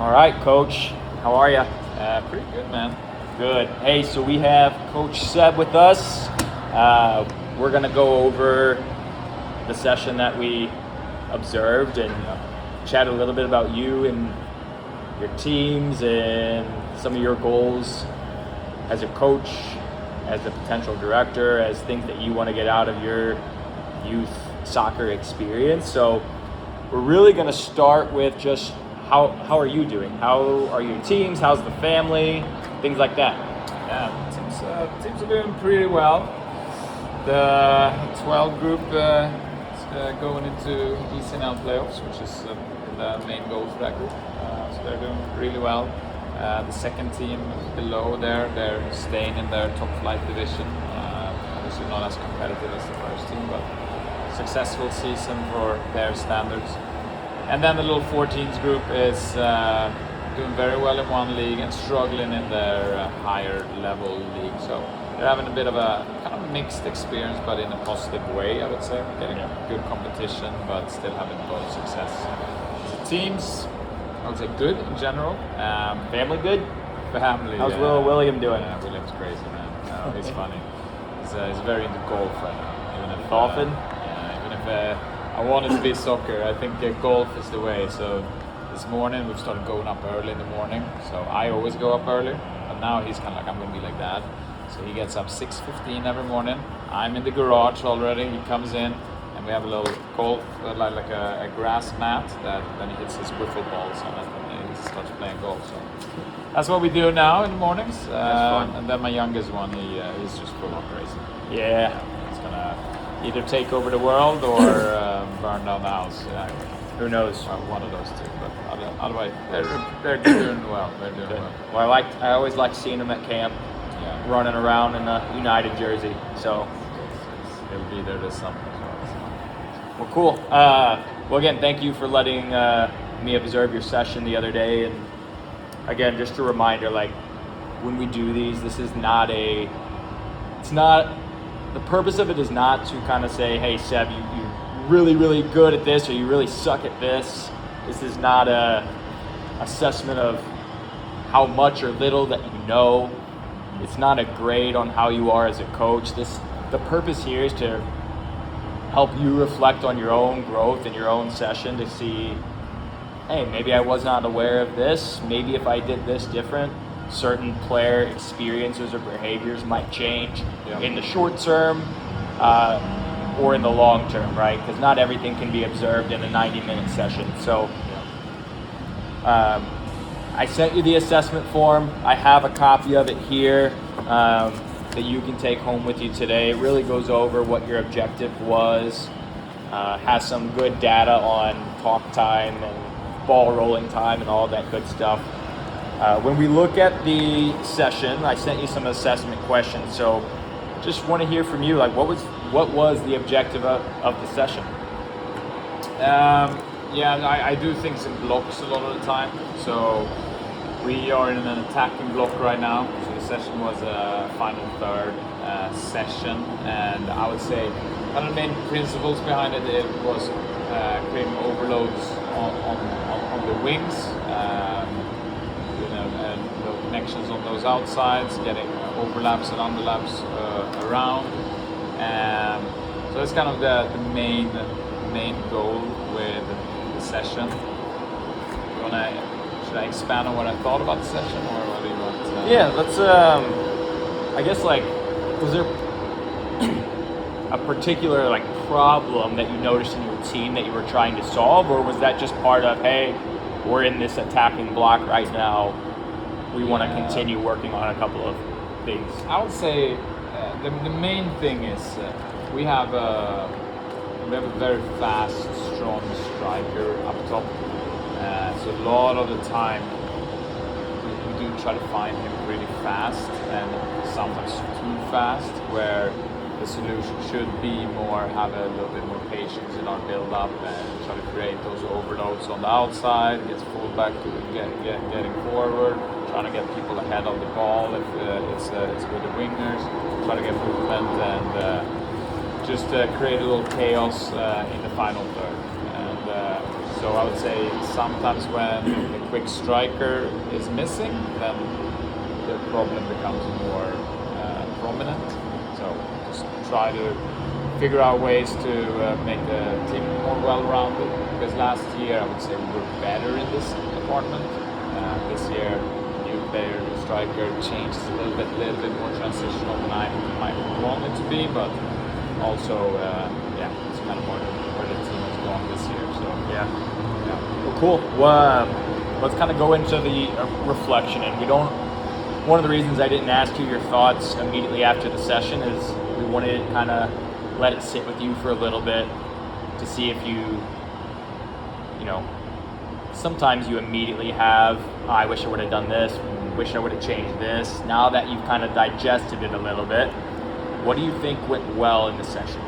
All right, Coach. How are you? Pretty good, man. Good. Hey, so we have Coach Seb with us. We're going to go over the session that we observed and chat a little bit about you and your teams and some of your goals as a coach, as a potential director, as things that you want to get out of your youth soccer experience. So we're really going to start with just how are you doing? How are your teams? How's the family? Things like that. Yeah, teams are doing pretty well. The 12 group is going into ECNL playoffs, which is the main goal for that group. So they're doing really well. The second team below there, they're staying in their top flight division. Obviously not as competitive as the first team, but successful season for their standards. And then the little 14s group is doing very well in one league and struggling in their higher level league. So they're having a bit of a kind of mixed experience, but in a positive way, I would say. Getting good competition, but still having a lot of success. So teams, I would say good in general. Family good? Family. How's William doing? William's crazy, man. He's funny. He's very into golf right now. Even if, Golfing? Even if I wanted to be soccer, I think golf is the way. So this morning we've started going up early in the morning. So I always go up early, but now he's kind of like, I'm going to be like that. So he gets up 6:15 every morning. I'm in the garage already. He comes in, and we have a little golf, like a grass mat that then he hits his wiffle balls on it, and he starts playing golf. So that's what we do now in the mornings. That's fun. And then my youngest one, he's just full on crazy. Yeah. He's gonna either take over the world or burn down the house. Who knows? One of those two. But otherwise, they're doing well. They're doing Good. well. Well, I always like seeing him at camp, running around in a United jersey. So He'll be there this summer as well. well, cool. Well, again, thank you for letting me observe your session the other day. And again, just a reminder, like when we do these, this is not the purpose of it is not to kind of say, hey, Seb, you're really, really good at this, or you really suck at this. This is not a assessment of how much or little that you know. It's not a grade on how you are as a coach. The purpose here is to help you reflect on your own growth in your own session to see, hey, maybe I was not aware of this. Maybe if I did this different, certain player experiences or behaviors might change in the short term or in the long term, right? Because not everything can be observed in a 90-minute session. So I sent you the assessment form. I have a copy of it here that you can take home with you today. It really goes over what your objective was, has some good data on talk time and ball rolling time and all that good stuff. When we look at the session, I sent you some assessment questions, so just want to hear from you. Like, what was the objective of the session? I do things in blocks a lot of the time. So we are in an attacking block right now. So the session was a final third session, and I would say one of the main principles behind it was creating overloads on the wings. Connections on those outsides, getting overlaps and underlaps around. So that's kind of the main goal with the session. Should I expand on what I thought about the session, or what do you want? Yeah, let's. I guess was there a particular problem that you noticed in your team that you were trying to solve, or was that just part of, hey, we're in this attacking block right now, we want to continue working on a couple of things? I would say the main thing is we have a very fast, strong striker up top. So a lot of the time we do try to find him really fast, and sometimes too fast, where the solution should be more have a little bit more patience in our build-up and try to create those overloads on the outside, gets fullback to getting forward, trying to get people ahead of the ball if it's with the wingers, try to get movement and just create a little chaos in the final third. And So I would say sometimes when the quick striker is missing, then the problem becomes more prominent. So just try to figure out ways to make the team more well-rounded. Because last year I would say we were better in this department. This year, new player, striker changes a little bit more transitional than I might want it to be, but also it's kind of more where the team has gone this year. So yeah. Well, cool. Well, let's kind of go into the reflection, and one of the reasons I didn't ask you your thoughts immediately after the session is we wanted to kind of let it sit with you for a little bit to see if sometimes you immediately have, I wish I would have done this, wish I would have changed this. Now that you've kind of digested it a little bit, what do you think went well in the session?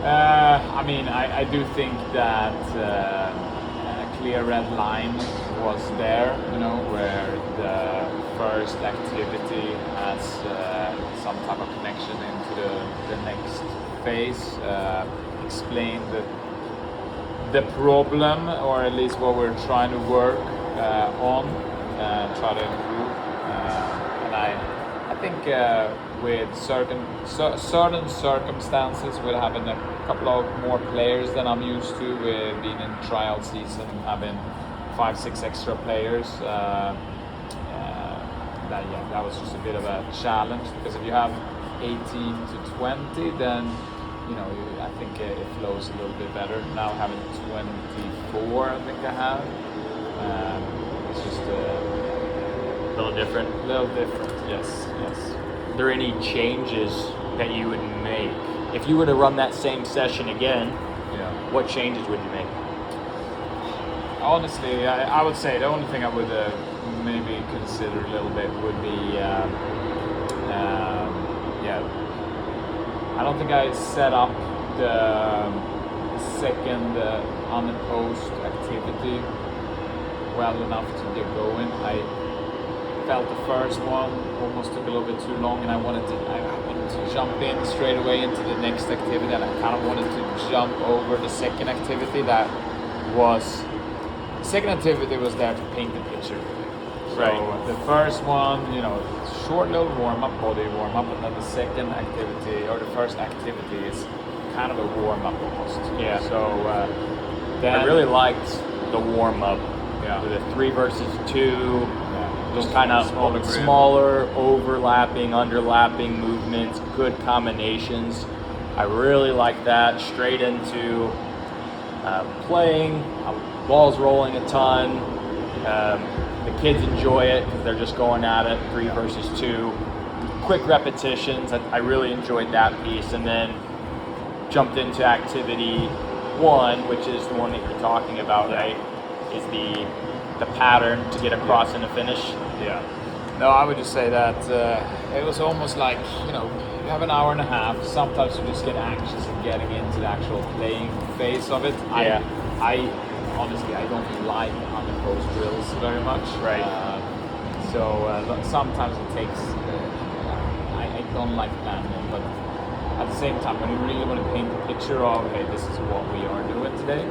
I do think that a clear red line was there, where the first activity has some type of connection into the next phase, explain the problem, or at least what we're trying to work on, try to improve. And I think with certain circumstances, with having a couple of more players than I'm used to, with being in trial season, having 5-6 extra players, that was just a bit of a challenge, because if you have 18 to 20, then I think it flows a little bit better. Now having 24, I think I have, it's just a little different. Yes. Are there any changes that you would make if you were to run that same session again? Yeah. What changes would you make? Honestly, I would say the only thing I would maybe consider a little bit would be, I don't think I set up the second unopposed activity well enough to get going. I felt the first one almost took a little bit too long, and I wanted to jump in straight away into the next activity, and I kind of wanted to jump over the second activity. The second activity was there to paint the picture. Right. So the first one, short little warm-up, body warm-up, and then the second activity, or the first activity, is kind of a warm-up almost. Yeah. So then I really liked the warm-up. Yeah. With the 3 versus 2, just kind of smaller smaller, overlapping, underlapping movements, good combinations. I really like that. Straight into playing, balls rolling a ton. The kids enjoy it because they're just going at it, 3 versus 2. Quick repetitions, I really enjoyed that piece. And then jumped into activity 1, which is the one that you're talking about, right? Is the pattern to get across and a finish. Yeah. No, I would just say that it was almost like, you have an hour and a half. Sometimes you just get anxious in getting into the actual playing phase of it. Yeah. I honestly, I don't like unopposed drills very much. Right. Sometimes it takes, I don't like planning it, but at the same time, when you really want to paint the picture of, hey, this is what we are doing today.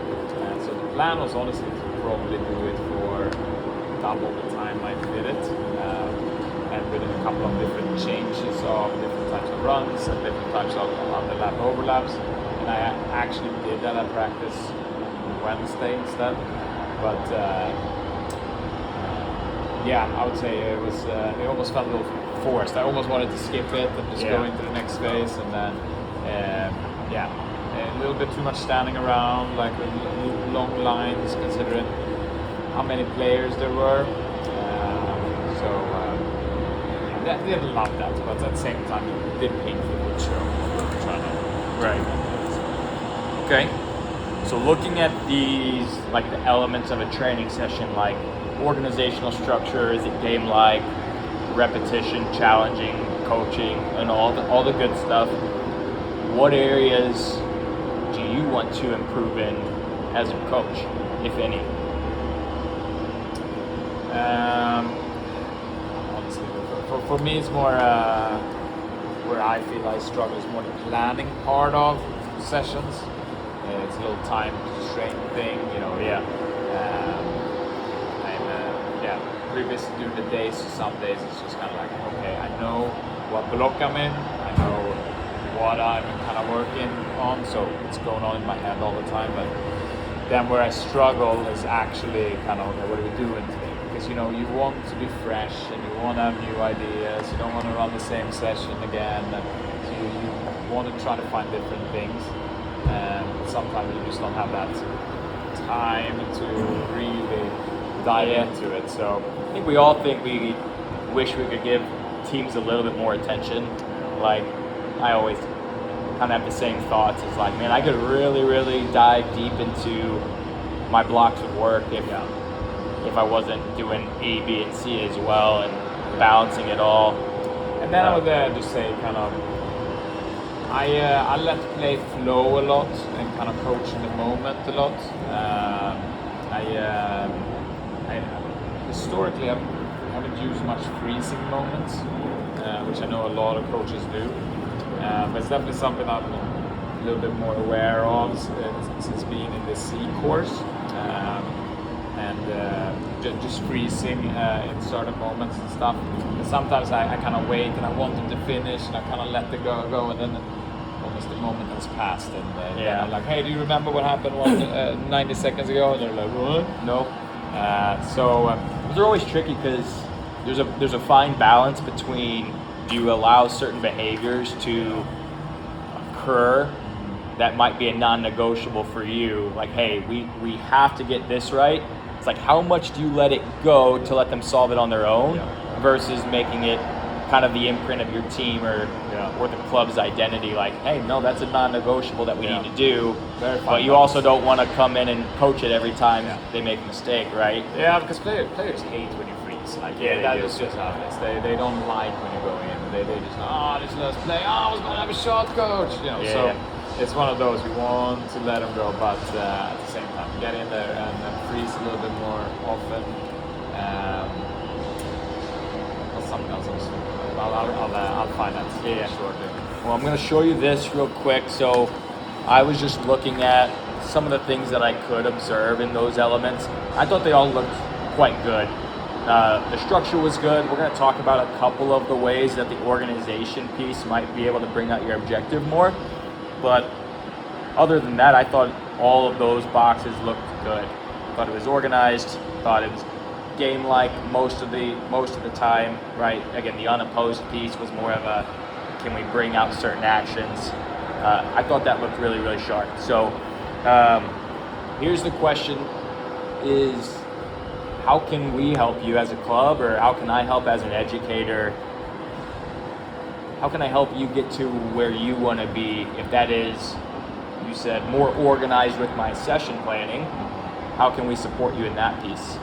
So the plan was honestly to probably do it for double the time I did it, and with a couple of different changes of different types of runs and different types of underlap overlaps. And I actually did that at practice Wednesday instead. But I would say it almost felt a little forced. I almost wanted to skip it and just go into the next phase, and then a little bit too much standing around, like long lines, considering how many players there were. I didn't love that, but at the same time, it did paint the picture of trying to. Right. Okay. So looking at these, like the elements of a training session, like organizational structure, is it game-like, repetition, challenging, coaching, and all the good stuff. What areas do you want to improve in as a coach, if any? Honestly, for me, it's more where I feel I struggle is more the planning part of sessions. It's a little time constraint thing, you know. Yeah. Revisit during the days. So some days it's just kind of like, okay, I know what block I'm in, I know what I'm kind of working on, so it's going on in my head all the time. But then where I struggle is actually kind of, okay, what are we doing today? Because you know, you want to be fresh and you want to have new ideas. You don't want to run the same session again. And so you want to try to find different things. And sometimes you just don't have that time to really dive into it. So I think we all think we wish we could give teams a little bit more attention. Like, I always kind of have the same thoughts. It's like, man, I could really, really dive deep into my blocks of work if I wasn't doing A, B, and C as well and balancing it all. And then I would just say kind of, I let play flow a lot and kind of coach in the moment a lot. Historically, I haven't used much freezing moments, which I know a lot of coaches do. But it's definitely something I'm a little bit more aware of since being in the C course. Just freezing in certain moments and stuff. And sometimes I kind of wait and I want them to finish and I kind of let it go, and then almost the moment has passed. And then I'm like, hey, do you remember what happened 90 seconds ago? And they're like, what? No. Those are always tricky because there's a fine balance between, do you allow certain behaviors to occur that might be a non-negotiable for you, like, hey, we have to get this right. It's like, how much do you let it go to let them solve it on their own versus making it kind of the imprint of your team or the club's identity, like, hey, no, that's a non-negotiable that we need to do. But you also don't want to come in and coach it every time they make a mistake, right? Yeah, because players hate when you freeze. Like, that's just how it is. They don't like when you go in. They just, let's play. I was going to have a shot, coach. You know, it's one of those, you want to let them go, but at the same time, get in there and freeze a little bit more often. What's something else I was thinking about? I'll find that shortly. Well, I'm going to show you this real quick. So I was just looking at some of the things that I could observe in those elements. I thought they all looked quite good. The structure was good. We're going to talk about a couple of the ways that the organization piece might be able to bring out your objective more. But other than that, I thought all of those boxes looked good. Thought it was organized. Thought it was game-like most of the time. Right. Again, the unopposed piece was more of a, can we bring out certain actions? I thought that looked really, really sharp. So here's the question: is how can we help you as a club, or how can I help as an educator? How can I help you get to where you want to be? If that is, you said, more organized with my session planning, how can we support you in that piece?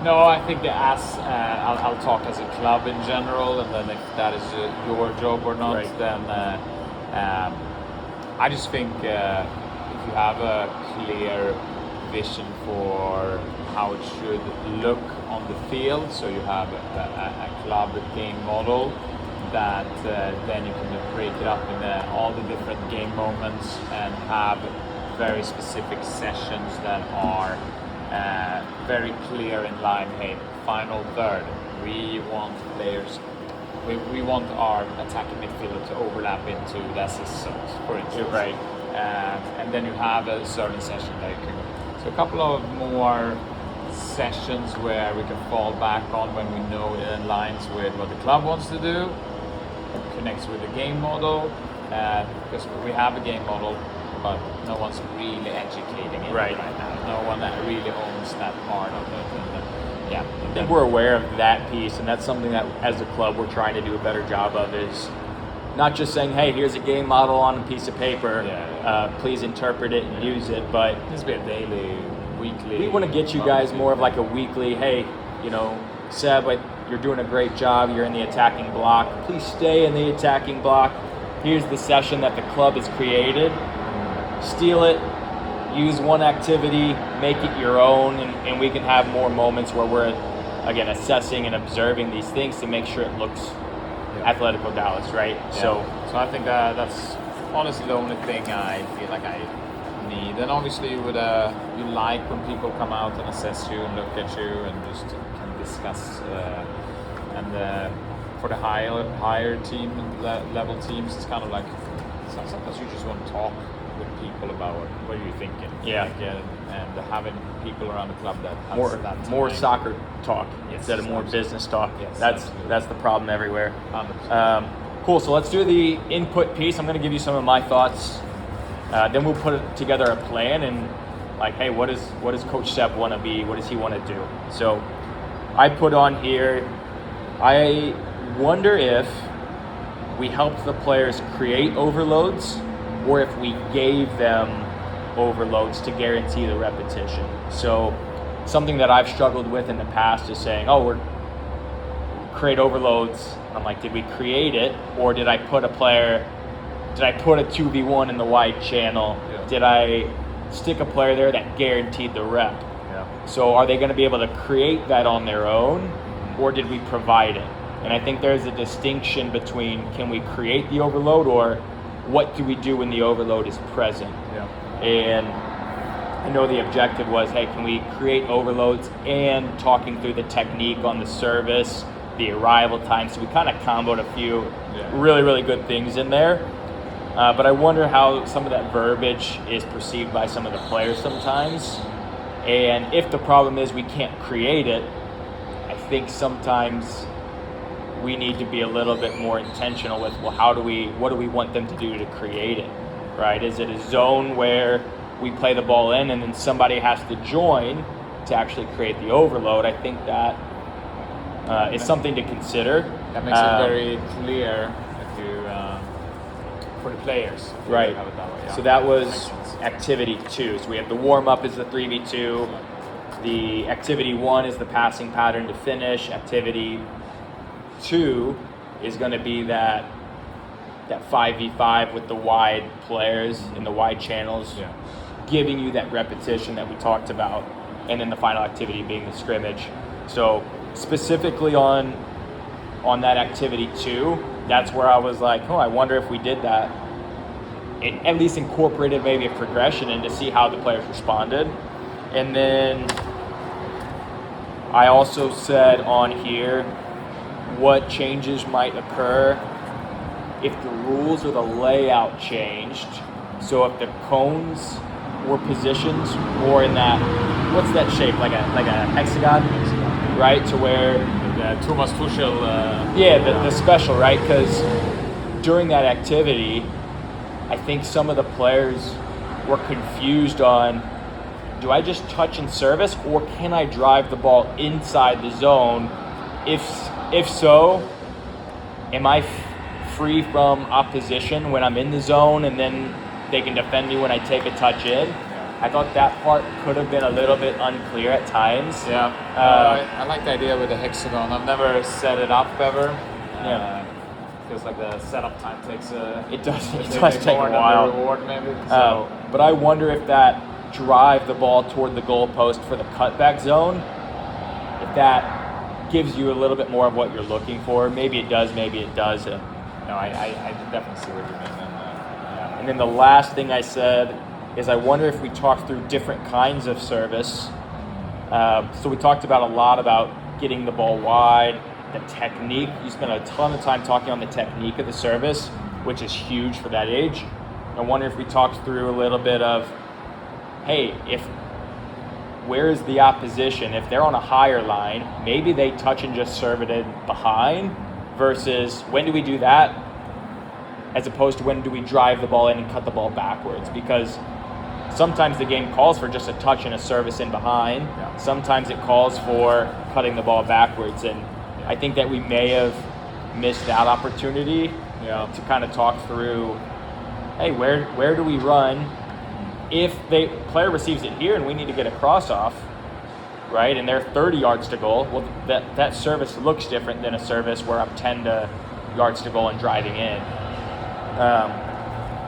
No, I think I'll talk as a club in general, and then if that is your job or not, then I just think if you have a clear vision for how it should look on the field, so you have a club game model, that then you can break it up in all the different game moments and have very specific sessions that are very clear in line. Hey, final third, we want players, we want our attacking midfielder to overlap into the assist zones, for instance. Right. And then you have a certain session that you can go. So a couple of more sessions where we can fall back on when we know it aligns with what the club wants to do, connects with the game model, because we have a game model, but no one's really educating it right now. No one that really owns that part of it. I think we're aware of that piece, and that's something that as a club we're trying to do a better job of, is not just saying, hey, here's a game model on a piece of paper, please interpret it and use it, but this be a daily, weekly. We want to get you guys more of like a weekly, hey, Seb, you're doing a great job, you're in the attacking block, please stay in the attacking block. Here's the session that the club has created. Steal it, use one activity, make it your own, and we can have more moments where we're, again, assessing and observing these things to make sure it looks Athletico Dallas, right? So I think that's honestly the only thing I feel like I need. And obviously you would you like when people come out and assess you and look at you and just can discuss. And for the higher team level teams, it's kind of like sometimes you just want to talk with people about what are you thinking. Yeah. And having people around the club that has more time. soccer talk instead of more absolutely. business talk. Yes, that's the problem everywhere. 100%. Cool. So let's do the input piece. I'm going to give you some of my thoughts. Then we'll put together a plan and like, hey, what does Coach Seb want to be? What does he want to do? So I put on here. I wonder if we helped the players create overloads, or if we gave them overloads to guarantee the repetition. So something that I've struggled with in the past is saying, oh, we're create overloads. I'm like, did we create it, or did I put a 2v1 in the wide channel? Yeah. Did I stick a player there that guaranteed the rep? Yeah. So are they going to be able to create that on their own, or did we provide it? And I think there's a distinction between can we create the overload, or what do we do when the overload is present? Yeah. And I know the objective was, hey, can we create overloads and talking through the technique on the service, the arrival time. So we kind of comboed a few really, really good things in there. But I wonder how some of that verbiage is perceived by some of the players sometimes. And if the problem is we can't create it, I think sometimes we need to be a little bit more intentional with, well, what do we want them to do to create it, right? Is it a zone where we play the ball in and then somebody has to join to actually create the overload? I think that is something to consider. That makes it very clear if you, for the players. Right. Have it that way. Yeah. So that was activity 2. So we have the warm-up is the 3v2. The activity 1 is the passing pattern to finish. Activity 2 is going to be that 5v5 with the wide players in the wide channels, giving you that repetition that we talked about, and then the final activity being the scrimmage. So specifically on that activity 2, that's where I was like, I wonder if we did that, at least incorporated maybe a progression and to see how the players responded. And then I also said on here what changes might occur if the rules or the layout changed. So if the cones were positioned more in that, what's that shape, like a hexagon, right? To where Thomas Tuchel. the special, right? Because during that activity, I think some of the players were confused on, do I just touch and service, or can I drive the ball inside the zone? If so, am I free from opposition when I'm in the zone, and then they can defend me when I take a touch in? I thought that part could have been a little bit unclear at times. Yeah, I like the idea with the hexagon. I've never set it up ever. Feels like the setup time takes it does take a while. The reward maybe. So. But I wonder if that drive the ball toward the goalpost for the cutback zone, if that gives you a little bit more of what you're looking for. Maybe it does, maybe it doesn't. No, I definitely see what you mean. And then the last thing I said is I wonder if we talked through different kinds of service. So we talked about a lot about getting the ball wide, the technique. You spent a ton of time talking on the technique of the service, which is huge for that age. I wonder if we talked through a little bit of, hey, where is the opposition? If they're on a higher line, maybe they touch and just serve it in behind, versus when do we do that, as opposed to when do we drive the ball in and cut the ball backwards? Because sometimes the game calls for just a touch and a service in behind. Yeah. Sometimes it calls for cutting the ball backwards. And I think that we may have missed that opportunity to kind of talk through, hey, where do we run? If the player receives it here and we need to get a cross off, right, and they're 30 yards to goal, well, that service looks different than a service where I'm 10 yards to goal and driving in.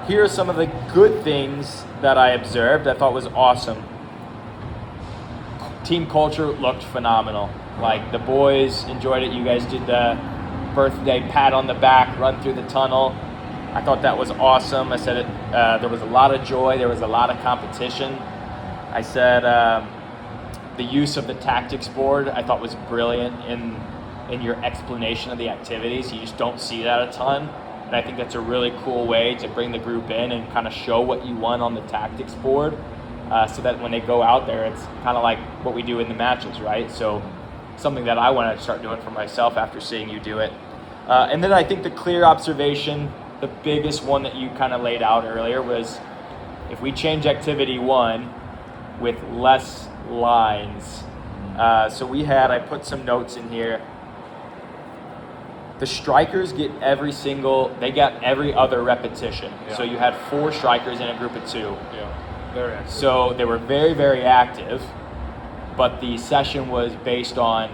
Here are some of the good things that I observed I thought was awesome. Team culture looked phenomenal. Like, the boys enjoyed it. You guys did the birthday pat on the back, run through the tunnel. I thought that was awesome. I said it. There was a lot of joy. There was a lot of competition. I said the use of the tactics board I thought was brilliant in your explanation of the activities. You just don't see that a ton. And I think that's a really cool way to bring the group in and kind of show what you want on the tactics board, so that when they go out there, it's kind of like what we do in the matches, right? So something that I want to start doing for myself after seeing you do it. And then I think the clear observation, the biggest one that you kind of laid out earlier, was if we change activity 1 with less lines. So I put some notes in here. The strikers they got every other repetition. Yeah. So you had 4 strikers in a group of 2. Yeah, very active. So they were very, very active, but the session was based on,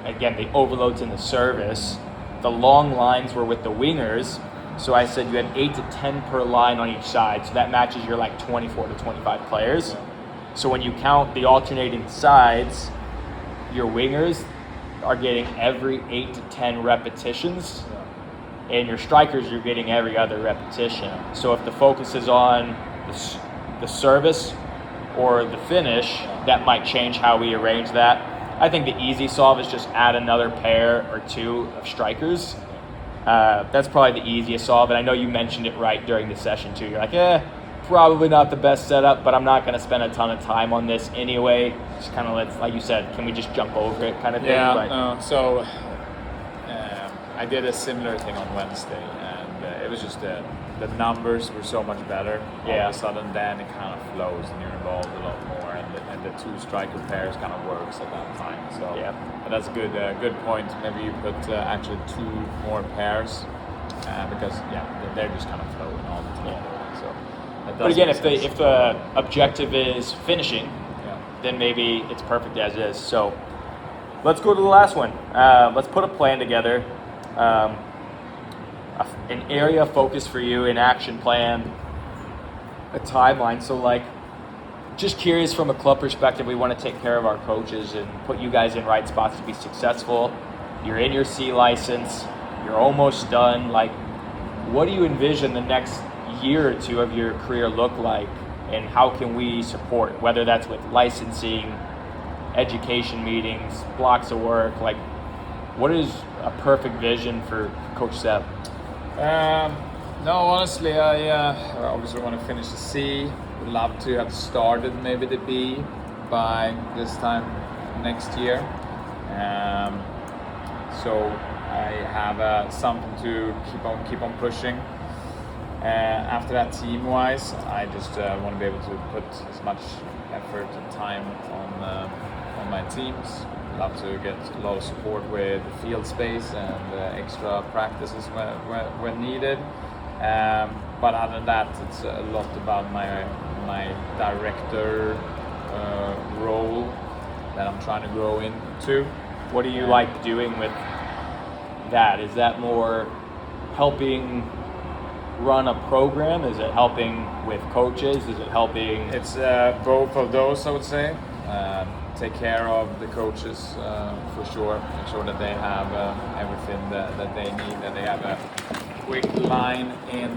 again, the overloads in the service. The long lines were with the wingers. So I said you had 8 to 10 per line on each side. So that matches your 24 to 25 players. Yeah. So when you count the alternating sides, your wingers are getting every 8 to 10 repetitions, and your strikers, you're getting every other repetition. So if the focus is on the service or the finish, that might change how we arrange that. I think the easy solve is just add another pair or 2 of strikers. That's probably the easiest solve, and I know you mentioned it right during the session too. You're like, probably not the best setup, but I'm not going to spend a ton of time on this anyway. Just kind of like you said, can we just jump over it kind of thing? Yeah, no. So I did a similar thing on Wednesday, and it was just the numbers were so much better. Yeah. All of a sudden, then it kind of flows, and you're involved a lot more, and the 2 striker pairs kind of works at that time. So yeah, but that's a good point. Maybe you put actually 2 more pairs, because they're just kind of flowing all the time. Yeah. So. But again, if the objective is finishing, then maybe it's perfect as is. So let's go to the last one. Let's put a plan together, an area of focus for you, an action plan, a timeline. So just curious from a club perspective, we want to take care of our coaches and put you guys in right spots to be successful. You're in your C license. You're almost done. What do you envision the next year or 2 of your career look like, and how can we support, whether that's with licensing, education meetings, blocks of work? What is a perfect vision for Coach Seb? No, honestly, I obviously want to finish the C. Would love to have started maybe the B by this time next year. So I have something to keep on pushing. After that, team-wise, I just want to be able to put as much effort and time on my teams. Love to get a lot of support with field space and extra practices when needed. But other than that, it's a lot about my director role that I'm trying to grow into. What do you like doing with that? Is that more helping run a program? Is it helping with coaches? Is it helping? It's both of those, I would say. Take care of the coaches for sure. Make sure that they have everything that they need, that they have a quick line in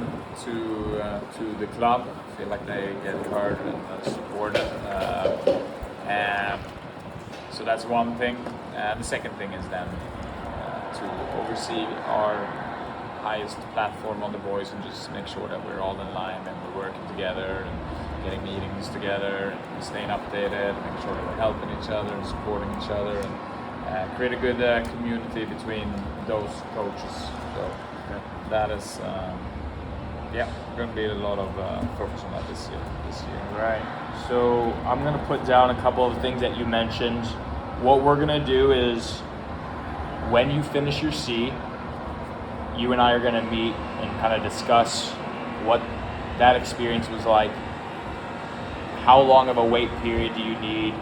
to the club. Feel like they get heard and supported. So that's one thing. The second thing is then to oversee our highest platform on the boys and just make sure that we're all in line and we're working together and getting meetings together and staying updated, making sure that we're helping each other and supporting each other, and create a good community between those coaches. So that is going to be a lot of focus on that this year. Right. So I'm going to put down a couple of things that you mentioned. What we're going to do is, when you finish your C, you and I are going to meet and kind of discuss what that experience was like. How long of a wait period do you need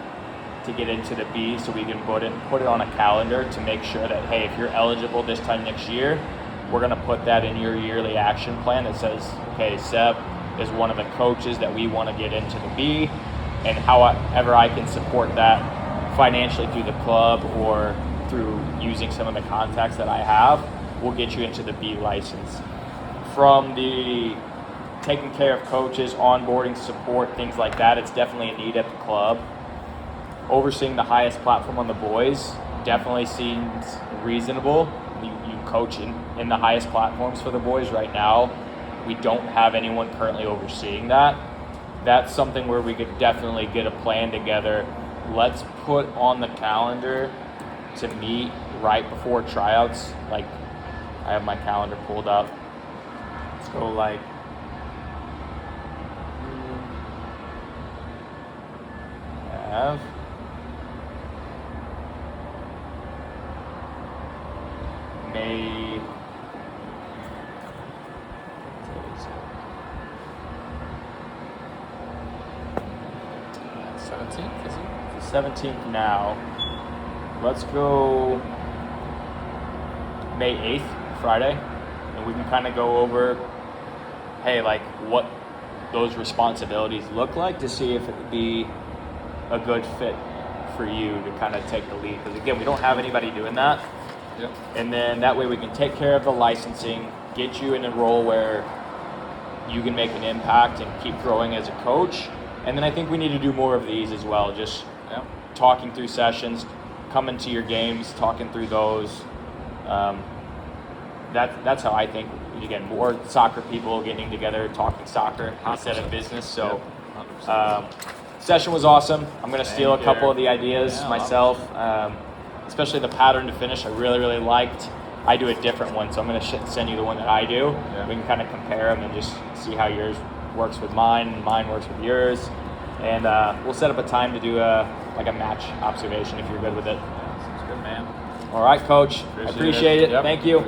to get into the B, so we can put it on a calendar to make sure that, hey, if you're eligible this time next year, we're going to put that in your yearly action plan that says, okay, Seb is one of the coaches that we want to get into the B, and however I can support that financially through the club or through using some of the contacts that I have, we'll get you into the B license. from the taking care of coaches, onboarding, support, things like that, it's definitely a need at the club. Overseeing the highest platform on the boys definitely seems reasonable. You coach in the highest platforms for the boys right now. We don't have anyone currently overseeing that. That's something where we could definitely get a plan together. Let's put on the calendar to meet right before tryouts. Like, I have my calendar pulled up. Let's go like have May 17th, is it? the 17th now. Let's go May 8th, Friday, and we can kind of go over, hey, like what those responsibilities look like to see if it would be a good fit for you to kind of take the lead. Because again, we don't have anybody doing that. Yep. And then that way we can take care of the licensing, get you in a role where you can make an impact and keep growing as a coach. And then I think we need to do more of these as well, just talking through sessions, coming to your games, talking through those. That's how I think, again, more soccer people getting together, talking soccer instead of business. So session was awesome. I'm going to steal a couple of the ideas myself, especially the pattern to finish. I really, really liked. I do a different one, so I'm going to send you the one that I do. Yeah. We can kind of compare them and just see how yours works with mine and mine works with yours. And we'll set up a time to do a match observation if you're good with it. Yeah, sounds good, man. All right, Coach. Appreciate it. Yep. Thank you.